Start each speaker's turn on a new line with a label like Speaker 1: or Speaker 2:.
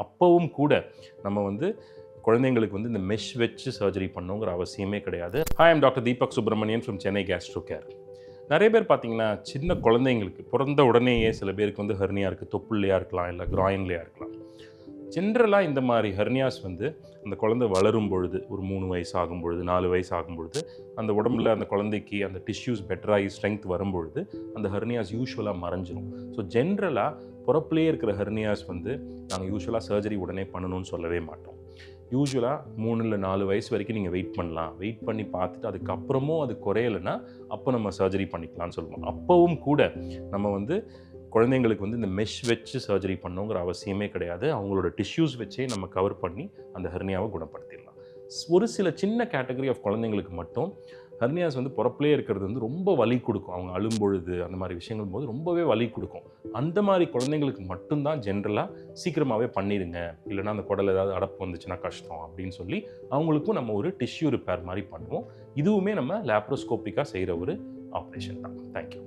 Speaker 1: அப்பவும் கூட நம்ம வந்து குழந்தைங்களுக்கு வந்து இந்த மெஷ் வச்சு சர்ஜரி பண்ணணுங்கிற அவசியமே கிடையாது. Hi, I'm doctor Deepak Subramanian from Chennai Castro care. நிறைய பேர் பார்த்தீங்கன்னா, சின்ன குழந்தைங்களுக்கு பிறந்த உடனேயே சில பேருக்கு வந்து ஹெர்னியா இருக்குது. தொப்புள்ளையா இருக்கலாம், இல்லை கிராயின்லையா இருக்கலாம். ஜென்ரலாக இந்த மாதிரி ஹெர்னியாஸ் வந்து அந்த குழந்தை வளரும் பொழுது, ஒரு 3 வயசு ஆகும் பொழுது, 4 வயசு ஆகும் பொழுது, அந்த உடம்புல அந்த குழந்தைக்கு அந்த டிஷ்யூஸ் பெட்டராகி ஸ்ட்ரென்த் வரும்பொழுது அந்த ஹெர்னியாஸ் யூஸ்வலாக மறைஞ்சிரும். ஸோ ஜென்ரலாக பிறப்புலேயே இருக்கிற ஹெர்னியாஸ் வந்து நாங்கள் யூஸ்வலாக சர்ஜரி உடனே பண்ணணும்னு சொல்லவே மாட்டோம். யூஸ்வலாக 3 இல்லை 4 வயசு வரைக்கும் நீங்கள் வெயிட் பண்ணலாம். வெயிட் பண்ணி பார்த்துட்டு அதுக்கப்புறமும் அது குறையலைன்னா அப்போ நம்ம சர்ஜரி பண்ணிக்கலாம்னு சொல்லுவோம். அப்போவும் கூட நம்ம வந்து குழந்தைங்களுக்கு வந்து இந்த மெஷ் வச்சு சர்ஜரி பண்ணணுங்கிற அவசியமே கிடையாது. அவங்களோட டிஷ்யூஸ் வச்சே நம்ம கவர் பண்ணி அந்த ஹெர்னியாவை குணப்படுத்திடலாம். ஒரு சில சின்ன கேட்டகரி ஆஃப் குழந்தைங்களுக்கு மட்டும் ஹெர்னியாஸ் வந்து பிறப்புலேயே இருக்கிறது வந்து ரொம்ப வலி கொடுக்கும். அவங்க அழும்பொழுது அந்த மாதிரி விஷயங்கள் போது ரொம்பவே வலி கொடுக்கும். அந்த மாதிரி குழந்தைங்களுக்கு மட்டும்தான் ஜென்ரலாக சீக்கிரமாகவே பண்ணிடுங்க, இல்லைனா அந்த குடல் ஏதாவது அடப்பு வந்துச்சுன்னா கஷ்டம் அப்படின்னு சொல்லி அவங்களுக்கும் நம்ம ஒரு டிஷ்யூ ரிப்பேர் மாதிரி பண்ணுவோம். இதுவுமே நம்ம லேப்ரோஸ்கோப்பிக்காக செய்கிற ஒரு ஆப்ரேஷன் தான். தேங்க்யூ.